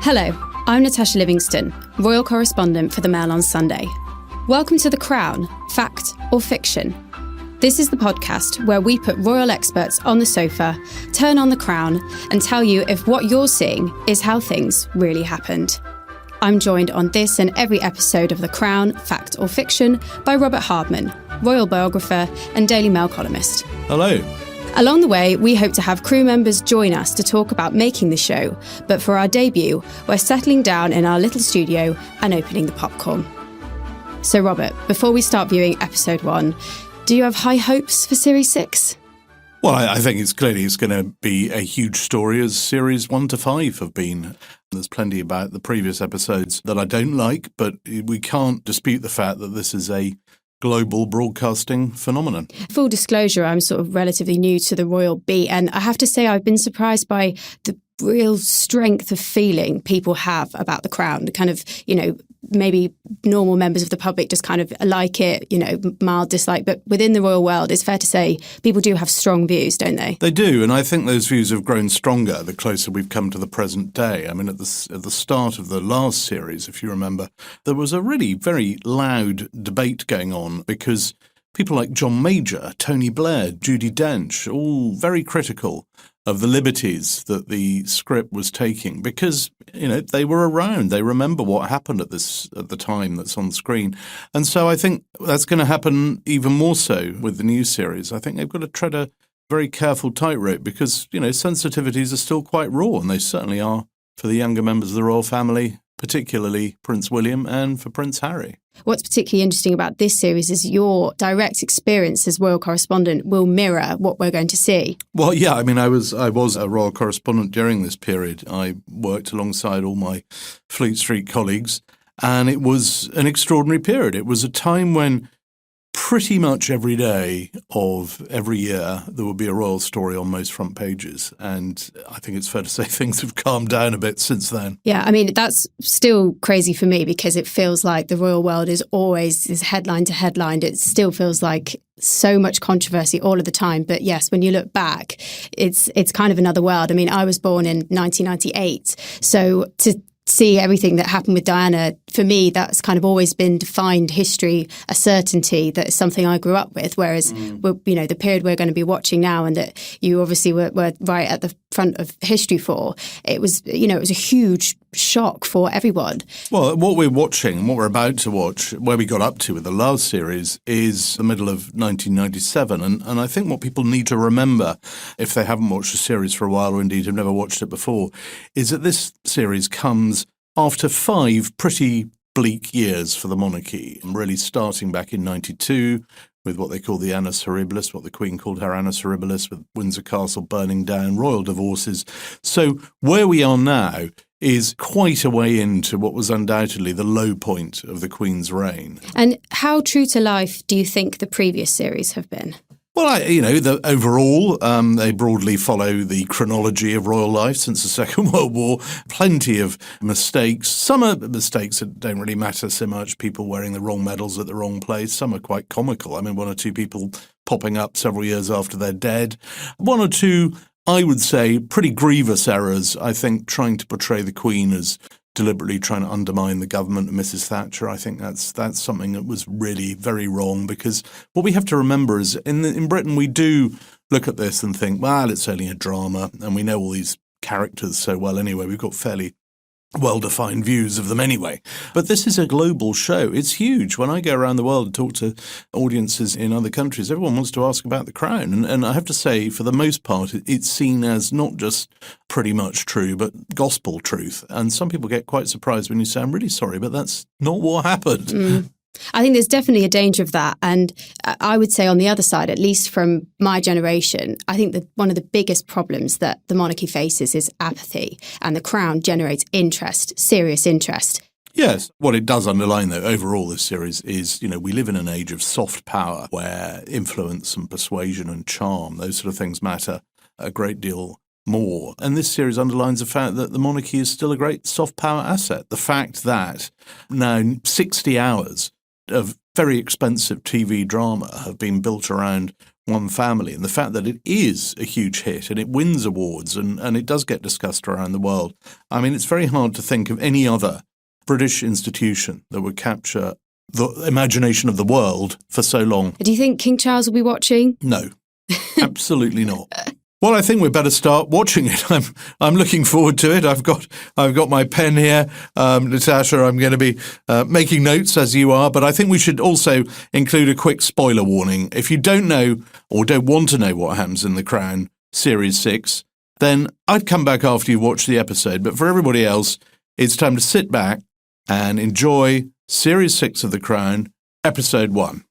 Hello, I'm Natasha Livingstone, Royal Correspondent for the Mail on Sunday. Welcome to The Crown, Fact or Fiction. This is the podcast where we put royal experts on the sofa, turn on the crown, and tell you if what you're seeing is how things really happened. I'm joined on this and every episode of The Crown, Fact or Fiction by Robert Hardman, Royal Biographer and Daily Mail columnist. Hello. Along the way, we hope to have crew members join us to talk about making the show, but for our debut, we're settling down in our little studio and opening the popcorn. So Robert, before we start viewing episode 1, do you have high hopes for Series 6? Well, I think it's going to be a huge story, as Series 1 to 5 have been. There's plenty about the previous episodes that I don't like, but we can't dispute the fact that this is a global broadcasting phenomenon. Full disclosure, I'm sort of relatively new to the royal beat, and I have to say I've been surprised by the real strength of feeling people have about The Crown. Kind of, maybe normal members of the public just kind of like it, mild dislike. But within the royal world, it's fair to say people do have strong views, don't they? They do, and I think those views have grown stronger the closer we've come to the present day. I mean, at the start of the last series, if you remember, there was a really very loud debate going on because people like John Major, Tony Blair, Judi Dench, all very critical of the liberties that the script was taking because, they were around. They remember what happened at the time that's on screen. And so I think that's going to happen even more so with the new series. I think they've got to tread a very careful tightrope because, sensitivities are still quite raw, and they certainly are for the younger members of the royal family, particularly Prince William and for Prince Harry. What's particularly interesting about this series is your direct experience as royal correspondent will mirror what we're going to see. Well, yeah, I mean, I was a royal correspondent during this period. I worked alongside all my Fleet Street colleagues, and it was an extraordinary period. It was a time when pretty much every day of every year there would be a royal story on most front pages, and I think it's fair to say things have calmed down a bit since then. Yeah, I mean, that's still crazy for me because it feels like the royal world is headline to headline. It still feels like so much controversy all of the time. But yes, when you look back, it's kind of another world. I mean, I was born in 1998, so to see everything that happened with Diana, for me, that's kind of always been defined history, a certainty that is something I grew up with. Whereas, the period we're going to be watching now and that you obviously were right at the front of history for, it was a huge shock for everyone. Well, what we're watching and what we're about to watch, where we got up to with the last series, is the middle of 1997. And I think what people need to remember, if they haven't watched the series for a while or indeed have never watched it before, is that this series comes after 5 pretty bleak years for the monarchy, really starting back in 92 with what they call the Annus Horribilis, what the Queen called her Annus Horribilis, with Windsor Castle burning down, royal divorces. So where we are now is quite a way into what was undoubtedly the low point of the Queen's reign. And how true to life do you think the previous series have been? Well, overall, they broadly follow the chronology of royal life since the Second World War. Plenty of mistakes. Some are mistakes that don't really matter so much, people wearing the wrong medals at the wrong place. Some are quite comical. I mean, 1 or 2 people popping up several years after they're dead. 1 or 2, I would say, pretty grievous errors, I think, trying to portray the Queen as deliberately trying to undermine the government of Mrs. Thatcher. I think that's something that was really very wrong, because what we have to remember is in Britain we do look at this and think, well, it's only a drama, and we know all these characters so well anyway. We've got fairly well-defined views of them anyway. But this is a global show. It's huge. When I go around the world and talk to audiences in other countries, everyone wants to ask about the Crown. And I have to say, for the most part, it's seen as not just pretty much true, but gospel truth. And some people get quite surprised when you say, I'm really sorry, but that's not what happened. I think there's definitely a danger of that. And I would say on the other side, at least from my generation, I think that one of the biggest problems that the monarchy faces is apathy. And the Crown generates interest, serious interest. Yes. What it does underline, though, overall, this series is, we live in an age of soft power where influence and persuasion and charm, those sort of things matter a great deal more. And this series underlines the fact that the monarchy is still a great soft power asset. The fact that now 60 hours of very expensive TV drama have been built around one family. And the fact that it is a huge hit and it wins awards and it does get discussed around the world. I mean, it's very hard to think of any other British institution that would capture the imagination of the world for so long. Do you think King Charles will be watching? No, absolutely not. Well, I think we'd better start watching it. I'm looking forward to it. I've got my pen here, Natasha. I'm going to be making notes as you are, but I think we should also include a quick spoiler warning. If you don't know or don't want to know what happens in The Crown Series 6, then I'd come back after you watch the episode. But for everybody else, it's time to sit back and enjoy Series 6 of The Crown, Episode 1.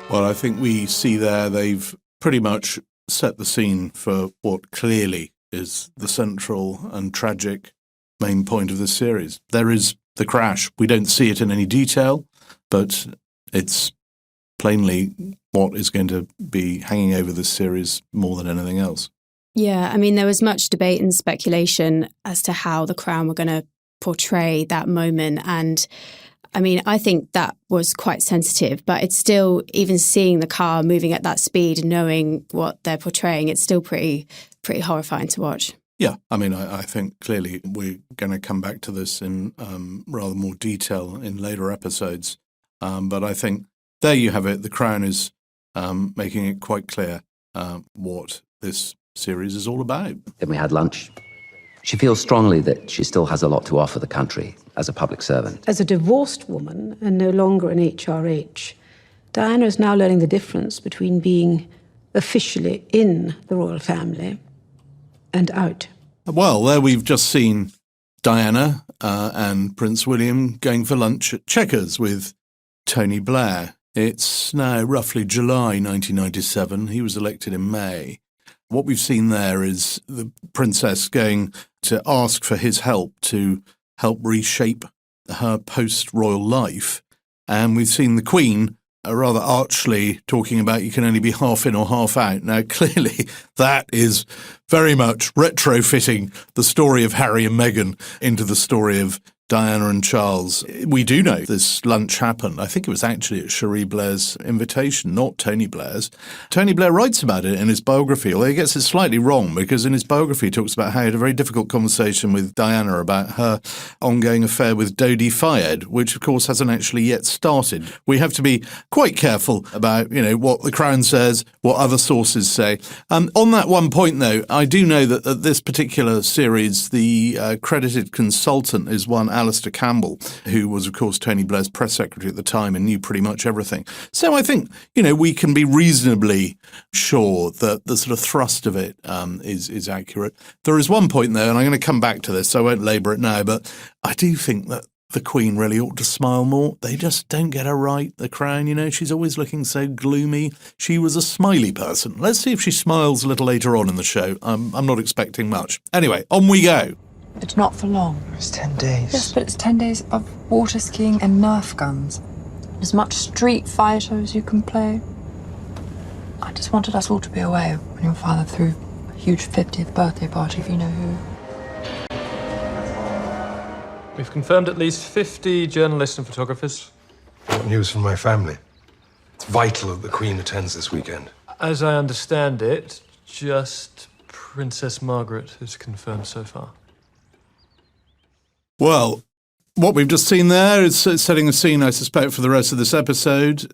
Well, I think we see there they've pretty much set the scene for what clearly is the central and tragic main point of this series. There is the crash. We don't see it in any detail, but it's plainly what is going to be hanging over this series more than anything else. Yeah, I mean, there was much debate and speculation as to how The Crown were going to portray that moment. And I mean, I think that was quite sensitive, but it's still, even seeing the car moving at that speed and knowing what they're portraying, it's still pretty horrifying to watch. Yeah, I mean, I think clearly we're going to come back to this in rather more detail in later episodes. But I think there you have it. The Crown is making it quite clear what this series is all about. Then we had lunch. She feels strongly that she still has a lot to offer the country as a public servant. As a divorced woman and no longer an HRH, Diana is now learning the difference between being officially in the royal family and out. Well, there we've just seen Diana and Prince William going for lunch at Chequers with Tony Blair. It's now roughly July 1997. He was elected in May. What we've seen there is the princess going to ask for his help to help reshape her post-royal life. And we've seen the Queen rather archly talking about you can only be half in or half out. Now, clearly, that is very much retrofitting the story of Harry and Meghan into the story of Diana and Charles. We do know this lunch happened. I think it was actually at Cherie Blair's invitation, not Tony Blair's. Tony Blair writes about it in his biography, although he gets it slightly wrong, because in his biography he talks about how he had a very difficult conversation with Diana about her ongoing affair with Dodi Fayed, which of course hasn't actually yet started. We have to be quite careful about, what the Crown says, what other sources say. On that one point, though, I do know that at this particular series, the credited consultant is one Alistair Campbell, who was, of course, Tony Blair's press secretary at the time and knew pretty much everything. So I think, we can be reasonably sure that the sort of thrust of it is accurate. There is one point, though, and I'm going to come back to this, so I won't labour it now, but I do think that the Queen really ought to smile more. They just don't get her right, the Crown, she's always looking so gloomy. She was a smiley person. Let's see if she smiles a little later on in the show. I'm not expecting much. Anyway, on we go. It's not for long. It's 10 days. Yes, but it's 10 days of water skiing and Nerf guns. As much Street Fighter as you can play. I just wanted us all to be away when your father threw a huge 50th birthday party, if you know who. We've confirmed at least 50 journalists and photographers. What news from my family? It's vital that the Queen attends this weekend. As I understand it, just Princess Margaret is confirmed so far. Well, what we've just seen there is setting the scene, I suspect, for the rest of this episode.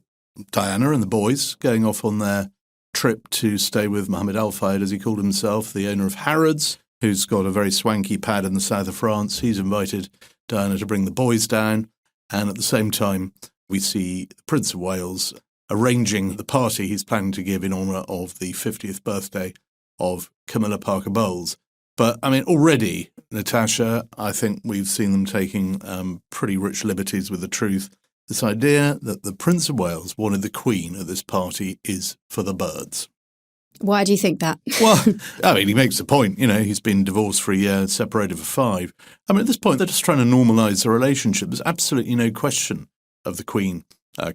Diana and the boys going off on their trip to stay with Mohammed Al Fayed, as he called himself, the owner of Harrods, who's got a very swanky pad in the south of France. He's invited Diana to bring the boys down. And at the same time, we see the Prince of Wales arranging the party he's planning to give in honour of the 50th birthday of Camilla Parker Bowles. But, I mean, already, Natasha, I think we've seen them taking pretty rich liberties with the truth. This idea that the Prince of Wales wanted the Queen at this party is for the birds. Why do you think that? Well, I mean, he makes the point, he's been divorced for a year, separated for 5. I mean, at this point, they're just trying to normalise the relationship. There's absolutely no question of the Queen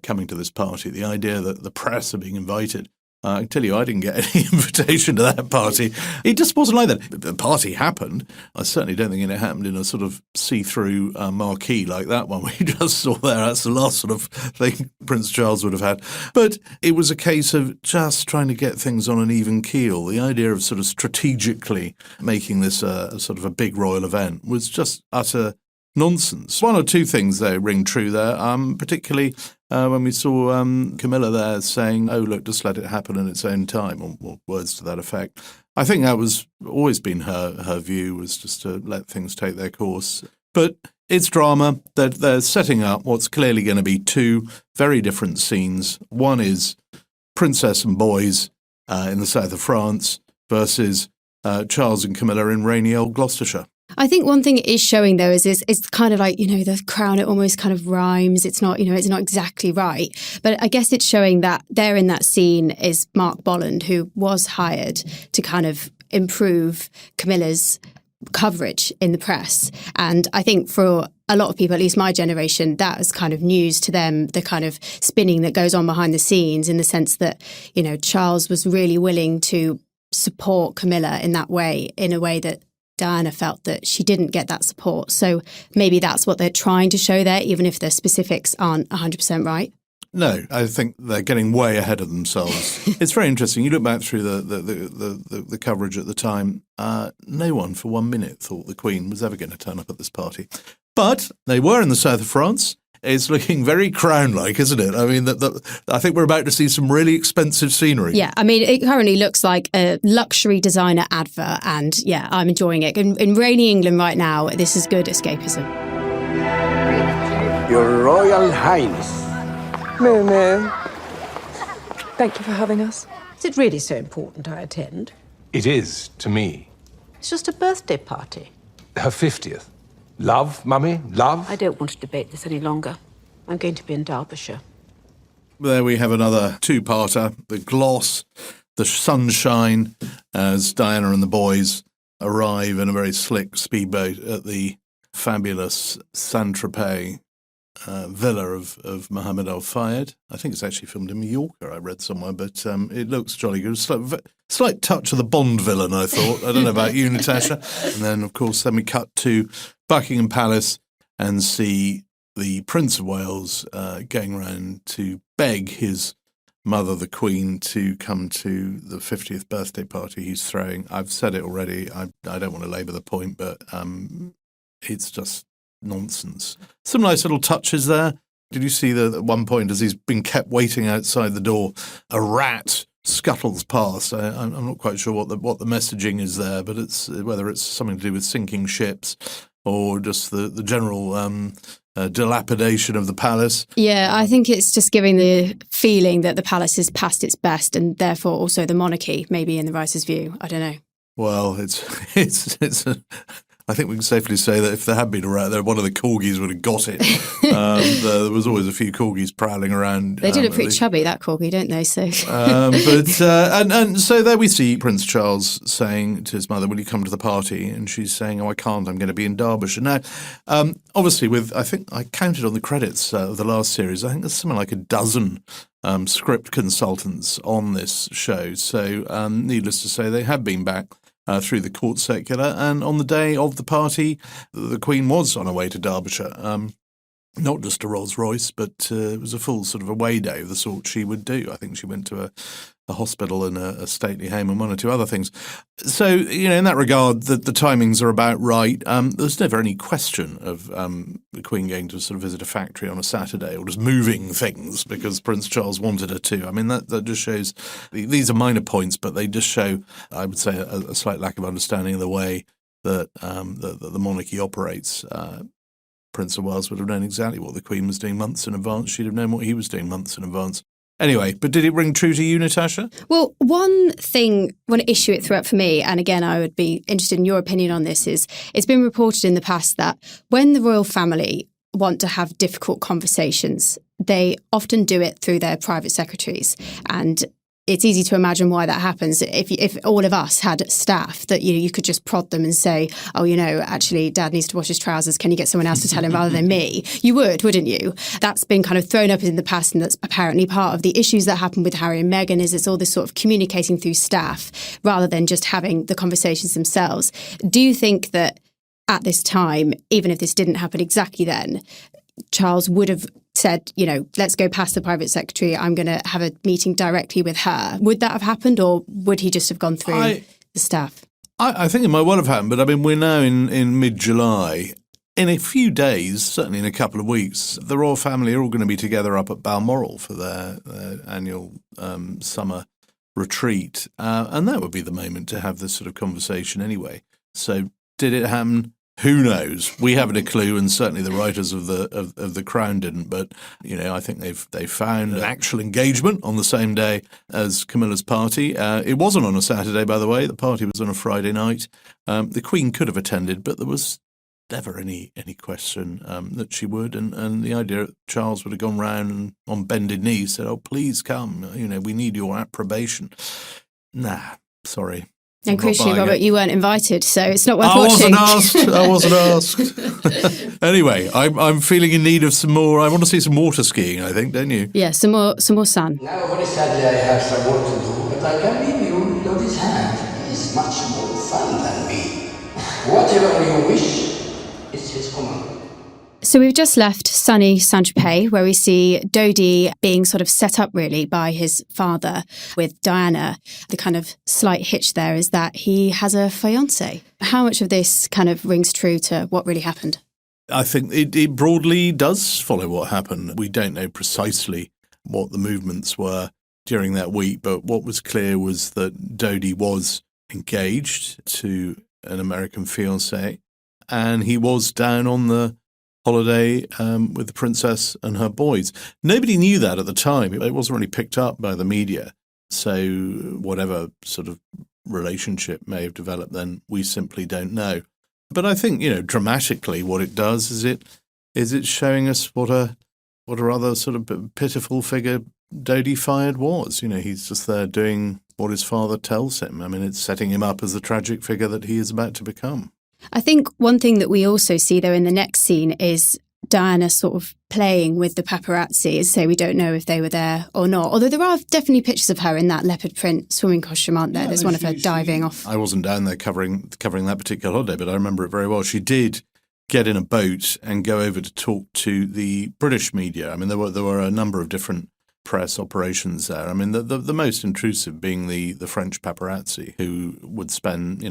coming to this party. The idea that the press are being invited I can tell you I didn't get any invitation to that party. It just wasn't like that. The party happened. I certainly don't think it happened in a sort of see-through marquee like that one we just saw there. That's the last sort of thing Prince Charles would have had. But it was a case of just trying to get things on an even keel. The idea of sort of strategically making this a sort of a big royal event was just utter nonsense. One or two things, though, ring true there, particularly when we saw Camilla there saying, oh, look, just let it happen in its own time, or words to that effect. I think that was always been her view, was just to let things take their course. But it's drama. They're setting up what's clearly going to be two very different scenes. One is princess and boys in the south of France versus Charles and Camilla in rainy old Gloucestershire. I think one thing it is showing, though, is it's kind of like, the crown, it almost kind of rhymes. It's not, it's not exactly right. But I guess it's showing that there in that scene is Mark Bolland, who was hired to kind of improve Camilla's coverage in the press. And I think for a lot of people, at least my generation, that is kind of news to them, the kind of spinning that goes on behind the scenes, in the sense that, Charles was really willing to support Camilla in that way, in a way that Diana felt that she didn't get that support. So maybe that's what they're trying to show there, even if the specifics aren't 100% right. No, I think they're getting way ahead of themselves. It's very interesting. You look back through the coverage at the time. No one for 1 minute thought the Queen was ever going to turn up at this party. But they were in the south of France. It's looking very crown-like, isn't it? I mean, I think we're about to see some really expensive scenery. Yeah, I mean, it currently looks like a luxury designer advert, and yeah, I'm enjoying it. In rainy England right now, this is good escapism. Your Royal Highness. Moo moo. Thank you for having us. Is it really so important I attend? It is, to me. It's just a birthday party. Her 50th. Love, Mummy, love? I don't want to debate this any longer. I'm going to be in Derbyshire. There we have another two-parter. The gloss, the sunshine, as Diana and the boys arrive in a very slick speedboat at the fabulous Saint-Tropez villa of Mohammed Al Fayed. I think it's actually filmed in Mallorca, I read somewhere, but it looks jolly good. Slight touch of the Bond villain, I thought. I don't know about you, Natasha. And then, of course, we cut to Buckingham Palace and see the Prince of Wales going around to beg his mother, the Queen, to come to the 50th birthday party he's throwing. I've said it already. I don't want to labour the point, but it's just nonsense. Some nice little touches there. Did you see that at one point, as he's been kept waiting outside the door, a rat scuttles past? I'm not quite sure what the messaging is there, but it's whether it's something to do with sinking ships or just the general dilapidation of the palace. Yeah, I think it's just giving the feeling that the palace is past its best, and therefore also the monarchy, maybe in the writer's view. I don't know. Well, I think we can safely say that if there had been a rat there, one of the corgis would have got it. There was always a few corgis prowling around. They do look pretty chubby, that corgi, don't they? So, and so there we see Prince Charles saying to his mother, "Will you come to the party?" And she's saying, "Oh, I can't. I'm going to be in Derbyshire." Now, obviously, I think I counted on the credits of the last series. I think there's something like a dozen script consultants on this show. So, needless to say, they have been back through the court circular, and on the day of the party, the Queen was on her way to Derbyshire. Not just a Rolls Royce, but it was a full sort of away day of the sort she would do. I think she went to a hospital and a stately home and one or two other things. So, in that regard, the timings are about right. There's never any question of the Queen going to sort of visit a factory on a Saturday or just moving things because Prince Charles wanted her to. I mean, that just shows, these are minor points, but they just show, I would say, a slight lack of understanding of the way that the monarchy operates. Prince of Wales would have known exactly what the Queen was doing months in advance. She'd have known what he was doing months in advance. Anyway, but did it ring true to you, Natasha? Well, one issue it threw up for me, and again, I would be interested in your opinion on this, is it's been reported in the past that when the royal family want to have difficult conversations, they often do it through their private secretaries. And it's easy to imagine why that happens. If all of us had staff that, you could just prod them and say, oh, actually, Dad needs to wash his trousers. Can you get someone else to tell him rather than me? You would, wouldn't you? That's been kind of thrown up in the past, and that's apparently part of the issues that happen with Harry and Meghan is it's all this sort of communicating through staff rather than just having the conversations themselves. Do you think that at this time, even if this didn't happen exactly then, Charles would have said, let's go past the private secretary, I'm going to have a meeting directly with her? Would that have happened, or would he just have gone through the staff? I think it might well have happened, but we're now in mid-July. In a few days, certainly in a couple of weeks, the royal family are all going to be together up at Balmoral for their annual summer retreat. And that would be the moment to have this sort of conversation anyway. So did it happen? Who knows? We haven't a clue, and certainly the writers of the Crown didn't. But I think they found actual engagement on the same day as Camilla's party. It wasn't on a Saturday, by the way. The party was on a Friday night. The Queen could have attended, but there was never any question that she would. And the idea that Charles would have gone round and on bended knee said, "Oh, please come. We need your approbation." Nah, sorry. And crucially, Robert, you weren't invited, so it's not worth watching. I wasn't asked. Anyway, I'm feeling in need of some more. I want to see some water skiing, I think, don't you? Yeah, some more sun. Now, very sadly, I have some work to do, but I can leave you Lot's hand. He's much more fun than me. Whatever you wish, it's his command. So we've just left sunny Saint-Tropez, where we see Dodi being sort of set up really by his father with Diana. The kind of slight hitch there is that he has a fiancée. How much of this kind of rings true to what really happened? I think it broadly does follow what happened. We don't know precisely what the movements were during that week, but what was clear was that Dodi was engaged to an American fiancée, and he was down on the holiday with the princess and her boys. Nobody knew that at the time. It wasn't really picked up by the media. So whatever sort of relationship may have developed then, we simply don't know. But I think, dramatically what it does is it's showing us what a rather sort of pitiful figure Dodi Fayed was. He's just there doing what his father tells him. It's setting him up as the tragic figure that he is about to become. I think one thing that we also see, though, in the next scene is Diana sort of playing with the paparazzi. So we don't know if they were there or not. Although there are definitely pictures of her in that leopard print swimming costume, aren't there? There's one of her diving off. I wasn't down there covering that particular holiday, but I remember it very well. She did get in a boat and go over to talk to the British media. There were a number of different press operations there. The most intrusive being the French paparazzi, who would spend,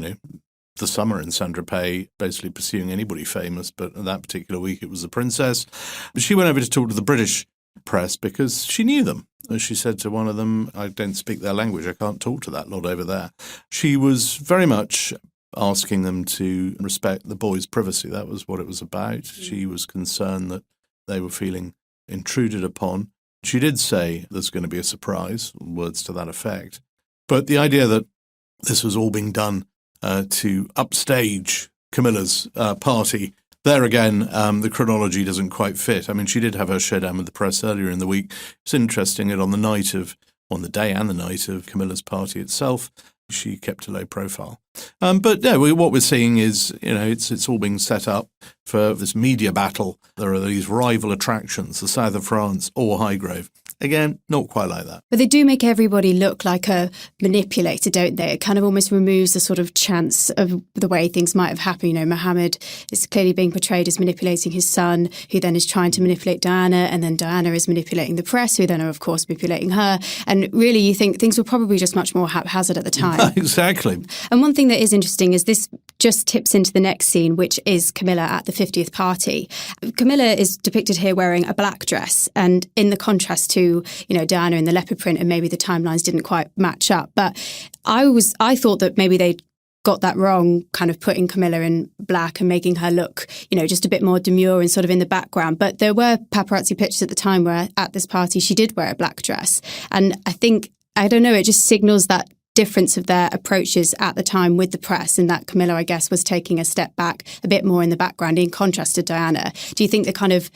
the summer in Saint-Tropez basically pursuing anybody famous, but that particular week it was the princess. But she went over to talk to the British press because she knew them. As she said to one of them, "I don't speak their language, I can't talk to that lot over there." She was very much asking them to respect the boys' privacy. That was what it was about. She was concerned that they were feeling intruded upon. She did say there's going to be a surprise, words to that effect. But the idea that this was all being done to upstage Camilla's party, there again, the chronology doesn't quite fit. She did have her showdown with the press earlier in the week. It's interesting that on the day and the night of Camilla's party itself, she kept a low profile. But no, what we're seeing is, it's all being set up for this media battle. There are these rival attractions, the south of France or Highgrove. Again, not quite like that. But they do make everybody look like a manipulator, don't they? It kind of almost removes the sort of chance of the way things might have happened. Mohammed is clearly being portrayed as manipulating his son, who then is trying to manipulate Diana, and then Diana is manipulating the press, who then are, of course, manipulating her. And really, you think things were probably just much more haphazard at the time. Exactly. And one thing that is interesting is this just tips into the next scene, which is Camilla at the 50th party. Camilla is depicted here wearing a black dress, and in the contrast to Diana in the leopard print, and maybe the timelines didn't quite match up. But I thought that maybe they got that wrong, kind of putting Camilla in black and making her look, just a bit more demure and sort of in the background. But there were paparazzi pictures at the time where at this party she did wear a black dress. And I think, I don't know, it just signals that difference of their approaches at the time with the press, and that Camilla, I guess, was taking a step back, a bit more in the background in contrast to Diana. Do you think the kind of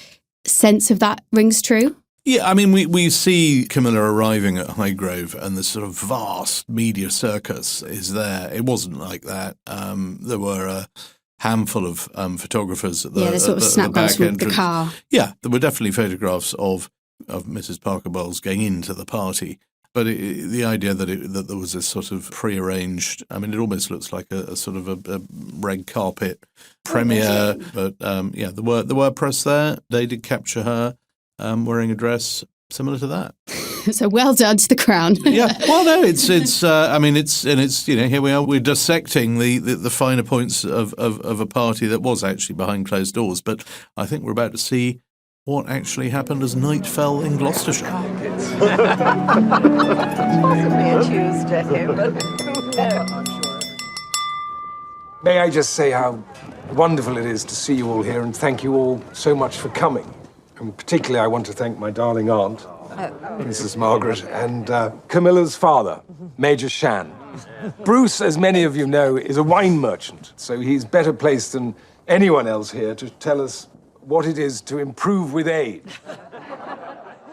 sense of that rings true? Yeah, I mean, we see Camilla arriving at Highgrove and the sort of vast media circus is there. It wasn't like that. There were a handful of photographers at the, sort of snapshots from the car. Yeah, there were definitely photographs of Mrs. Parker Bowles going into the party. But the idea that there was this sort of prearranged, I mean, it almost looks like a sort of a red carpet premiere. But yeah, there were press there. They did capture her wearing a dress similar to that. So well done to the Crown. Yeah, well, no, it's. I mean, it's here we are. We're dissecting the finer points of a party that was actually behind closed doors. But I think we're about to see what actually happened as night fell in Gloucestershire. May I just say how wonderful it is to see you all here, and thank you all so much for coming. And particularly, I want to thank my darling aunt, Mrs. Margaret, and Camilla's father, Major Shan. Bruce, as many of you know, is a wine merchant, so he's better placed than anyone else here to tell us what it is to improve with age.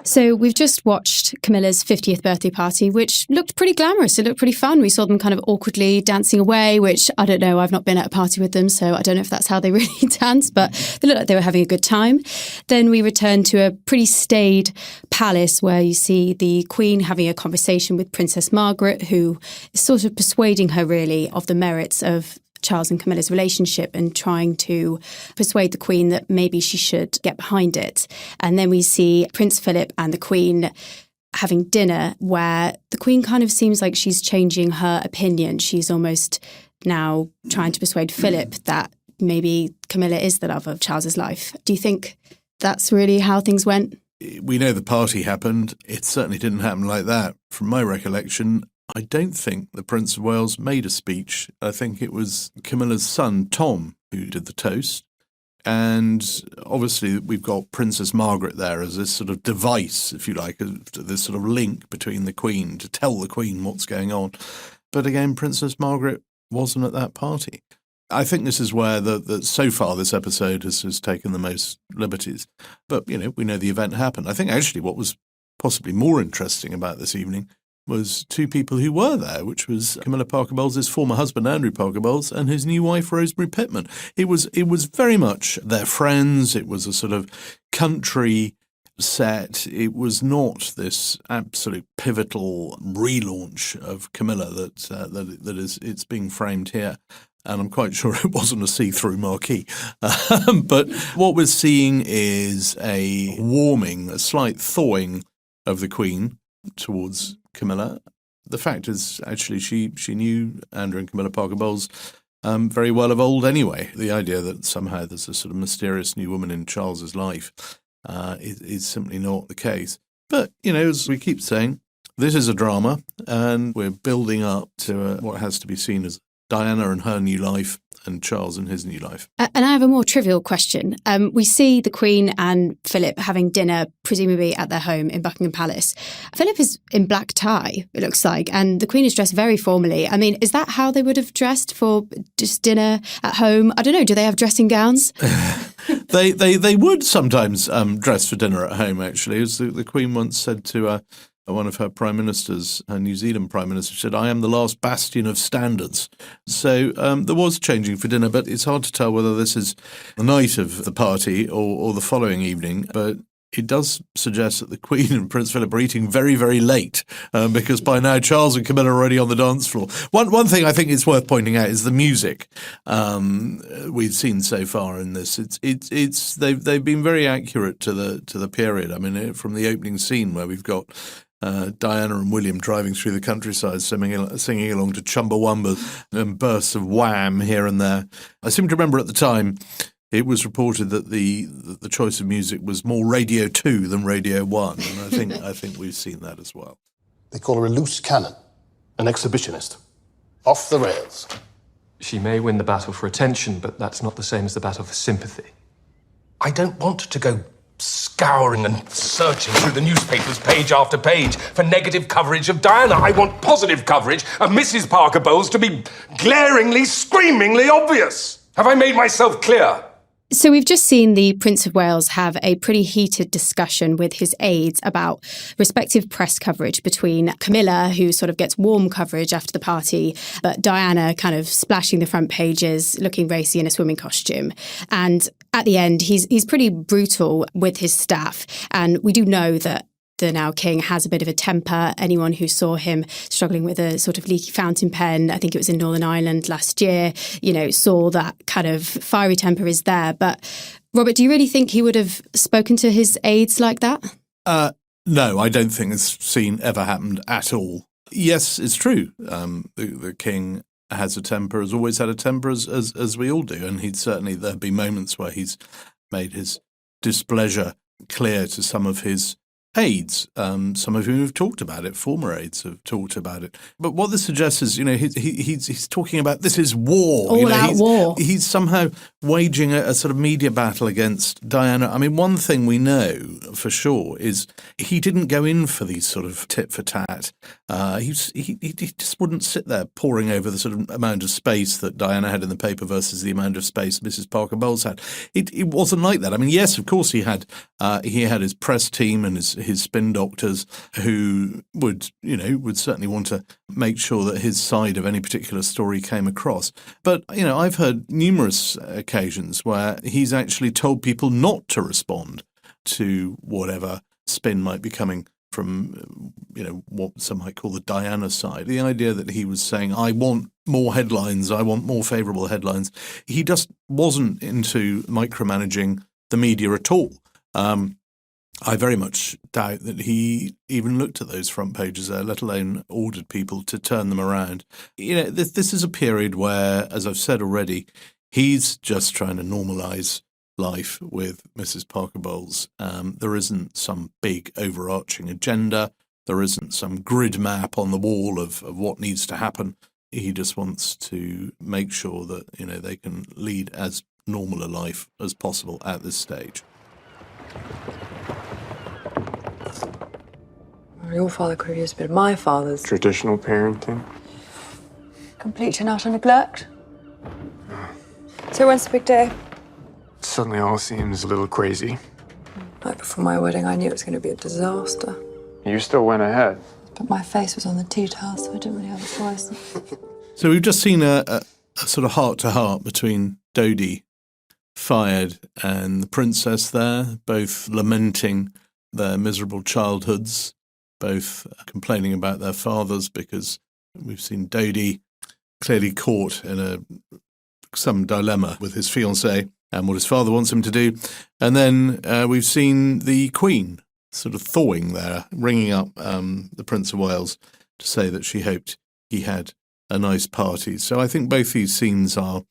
So we've just watched Camilla's 50th birthday party, which looked pretty glamorous. It looked pretty fun. We saw them kind of awkwardly dancing away, which I don't know. I've not been at a party with them, so I don't know if that's how they really dance, but they looked like they were having a good time. Then we returned to a pretty staid palace where you see the Queen having a conversation with Princess Margaret, who is sort of persuading her really of the merits of Charles and Camilla's relationship and trying to persuade the Queen that maybe she should get behind it. And then we see Prince Philip and the Queen having dinner where the Queen kind of seems like she's changing her opinion. She's almost now trying to persuade Philip that maybe Camilla is the love of Charles's life. Do you think that's really how things went? We know the party happened. It certainly didn't happen like that. From my recollection, I don't think the Prince of Wales made a speech. I think it was Camilla's son, Tom, who did the toast. And obviously we've got Princess Margaret there as this sort of device, if you like, this sort of link between the Queen to tell the Queen what's going on. But again, Princess Margaret wasn't at that party. I think this is where so far this episode has taken the most liberties. But, we know the event happened. I think actually what was possibly more interesting about this evening was two people who were there, which was Camilla Parker Bowles' former husband, Andrew Parker Bowles, and his new wife, Rosemary Pittman. It was very much their friends. It was a sort of country set. It was not this absolute pivotal relaunch of Camilla that is it's being framed here. And I'm quite sure it wasn't a see-through marquee. But what we're seeing is a warming, a slight thawing of the Queen towards Camilla. The fact is, actually, she knew Andrew and Camilla Parker Bowles very well of old anyway. The idea that somehow there's a sort of mysterious new woman in Charles's life is simply not the case. But, as we keep saying, this is a drama, and we're building up to what has to be seen as Diana and her new life and Charles and his new life. And I have a more trivial question. We see the Queen and Philip having dinner, presumably at their home in Buckingham Palace. Philip is in black tie, it looks like, and the Queen is dressed very formally. I mean, is that how they would have dressed for just dinner at home? I don't know. Do they have dressing gowns? They would sometimes dress for dinner at home, actually. As the Queen once said to one of her prime ministers, her New Zealand prime minister, said, "I am the last bastion of standards." So there was changing for dinner, but it's hard to tell whether this is the night of the party or the following evening. But it does suggest that the Queen and Prince Philip are eating very, very late because by now Charles and Camilla are already on the dance floor. One thing I think it's worth pointing out is the music we've seen so far in this. They've been very accurate to the period. I mean, from the opening scene where we've got Diana and William driving through the countryside, singing along to Chumbawamba and bursts of wham here and there. I seem to remember at the time it was reported that the choice of music was more Radio 2 than Radio 1, and I think we've seen that as well. They call her a loose cannon, an exhibitionist, off the rails. She may win the battle for attention, but that's not the same as the battle for sympathy. I don't want to go scouring and searching through the newspapers page after page for negative coverage of Diana. I want positive coverage of Mrs. Parker Bowles to be glaringly, screamingly obvious. Have I made myself clear? So we've just seen the Prince of Wales have a pretty heated discussion with his aides about respective press coverage between Camilla, who sort of gets warm coverage after the party, but Diana kind of splashing the front pages, looking racy in a swimming costume. And at the end, he's pretty brutal with his staff. And we do know that the now king has a bit of a temper. Anyone who saw him struggling with a sort of leaky fountain pen, I think it was in Northern Ireland last year, saw that kind of fiery temper is there. But Robert, do you really think he would have spoken to his aides like that? No, I don't think it's ever happened at all. Yes, it's true. The king has a temper, has always had a temper, as we all do. And there'd be moments where he's made his displeasure clear to some of his aides, some of whom have talked about it, former aides have talked about it. But what this suggests is, he's talking about this is war. All-out war. He's somehow waging a sort of media battle against Diana. I mean, one thing we know for sure is he didn't go in for these sort of tit for tat. He just wouldn't sit there poring over the sort of amount of space that Diana had in the paper versus the amount of space Mrs. Parker Bowles had. It wasn't like that. I mean, yes, of course he had his press team and his spin doctors who would certainly want to make sure that his side of any particular story came across. But, I've heard numerous occasions where he's actually told people not to respond to whatever spin might be coming from, what some might call the Diana side. The idea that he was saying, I want more headlines, I want more favourable headlines. He just wasn't into micromanaging the media at all. I very much doubt that he even looked at those front pages there, let alone ordered people to turn them around. This is a period where, as I've said already, he's just trying to normalise life with Mrs. Parker Bowles. There isn't some big overarching agenda. There isn't some grid map on the wall of what needs to happen. He just wants to make sure that, they can lead as normal a life as possible at this stage. Your father could have used a bit of my father's. Traditional parenting. Complete and utter neglect. So when's the big day? Suddenly all seems a little crazy. Right before my wedding, I knew it was going to be a disaster. You still went ahead. But my face was on the tea towel, so I didn't really have a choice. So we've just seen a sort of heart-to-heart between Dodie, fired, and the princess there, both lamenting their miserable childhoods, both complaining about their fathers, because we've seen Dodie clearly caught in some dilemma with his fiancée and what his father wants him to do. And then we've seen the Queen sort of thawing there, ringing up the Prince of Wales to say that she hoped he had a nice party. So I think both these scenes are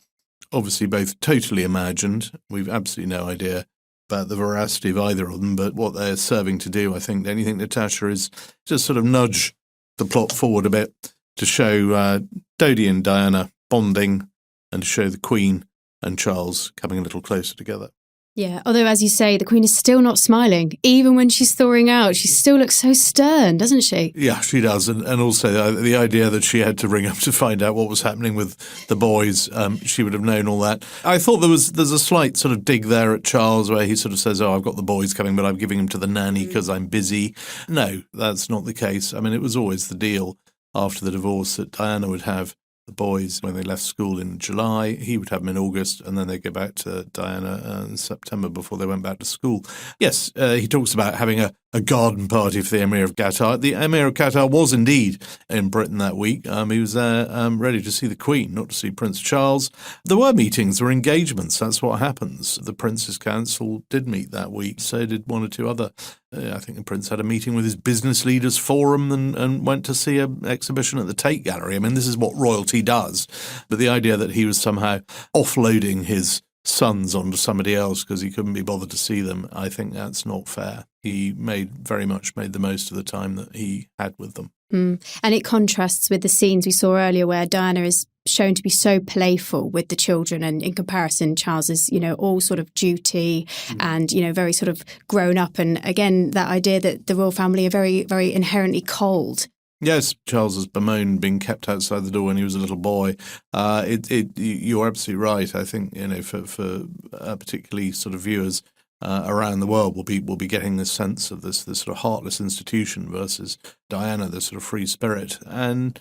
obviously both totally imagined. We've absolutely no idea about the veracity of either of them, but what they're serving to do, I think, anything Natasha is just sort of nudge the plot forward a bit to show Dodie and Diana bonding and to show the Queen and Charles coming a little closer together. Yeah, although, as you say, the Queen is still not smiling. Even when she's thawing out, she still looks so stern, doesn't she? Yeah, she does. And also the idea that she had to ring up to find out what was happening with the boys, she would have known all that. I thought there's a slight sort of dig there at Charles where he sort of says, I've got the boys coming, but I'm giving them to the nanny because I'm busy. No, that's not the case. I mean, it was always the deal after the divorce that Diana would have the boys when they left school in July. He would have them in August, and then they'd go back to Diana in September before they went back to school. Yes, he talks about having a garden party for the Emir of Qatar. The Emir of Qatar was indeed in Britain that week. He was there ready to see the Queen, not to see Prince Charles. There were meetings, there were engagements. That's what happens. The Prince's Council did meet that week. So did one or two other. I think the Prince had a meeting with his Business Leaders Forum and went to see an exhibition at the Tate Gallery. I mean, this is what royalty does. But the idea that he was somehow offloading his sons onto somebody else because he couldn't be bothered to see them, I think that's not fair. He very much made the most of the time that he had with them. And it contrasts with the scenes we saw earlier where Diana is shown to be so playful with the children, and in comparison Charles is, all sort of duty and, very sort of grown up. And again, that idea that the royal family are very, very inherently cold. Yes, Charles has bemoaned being kept outside the door when he was a little boy. You're absolutely right. I think, for particularly sort of viewers around the world, will be getting this sense of this sort of heartless institution versus Diana, the sort of free spirit. And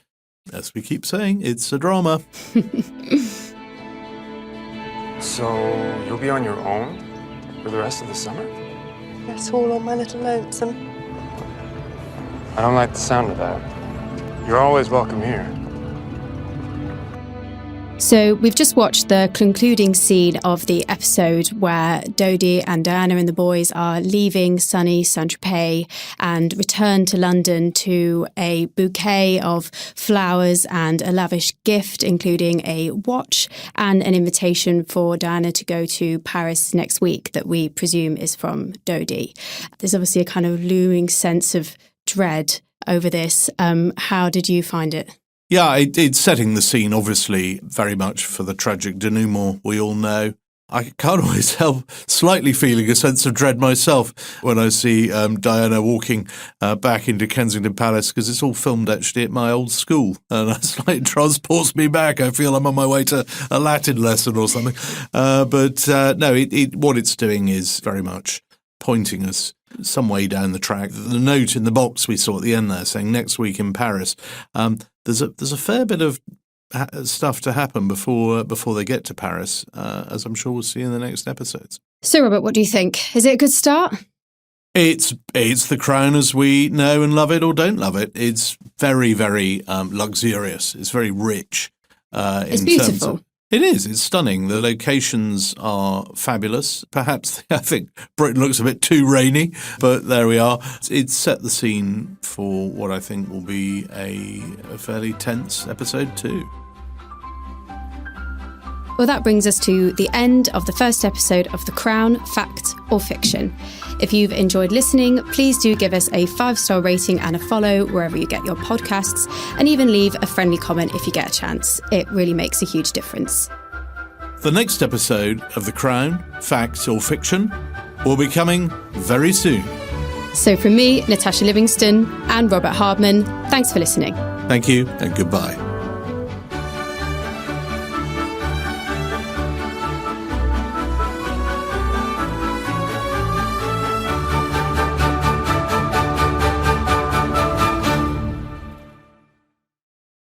as we keep saying, it's a drama. So you'll be on your own for the rest of the summer? Yes, all on my little lonesome. I don't like the sound of that. You're always welcome here. So we've just watched the concluding scene of the episode where Dodie and Diana and the boys are leaving sunny Saint-Tropez and return to London to a bouquet of flowers and a lavish gift, including a watch and an invitation for Diana to go to Paris next week that we presume is from Dodie. There's obviously a kind of looming sense of dread over this. How did you find it? Yeah, it's setting the scene, obviously, very much for the tragic denouement we all know. I can't always help slightly feeling a sense of dread myself when I see Diana walking back into Kensington Palace, because it's all filmed actually at my old school, and it slightly transports me back. I feel I'm on my way to a Latin lesson or something. But what it's doing is very much pointing us some way down the track. The note in the box we saw at the end there saying next week in Paris, there's a fair bit of stuff to happen before they get to Paris, as I'm sure we'll see in the next episodes. So, Robert, what do you think? Is it a good start? It's The Crown as we know and love it or don't love it. It's very, very luxurious. It's very rich. It's beautiful. It is. It's stunning. The locations are fabulous. Perhaps I think Britain looks a bit too rainy, but there we are. It's set the scene for what I think will be a fairly tense episode 2. Well, that brings us to the end of the first episode of The Crown, Fact or Fiction. If you've enjoyed listening, please do give us a 5-star rating and a follow wherever you get your podcasts, and even leave a friendly comment if you get a chance. It really makes a huge difference. The next episode of The Crown, Fact or Fiction, will be coming very soon. So from me, Natasha Livingstone, and Robert Hardman, thanks for listening. Thank you and goodbye.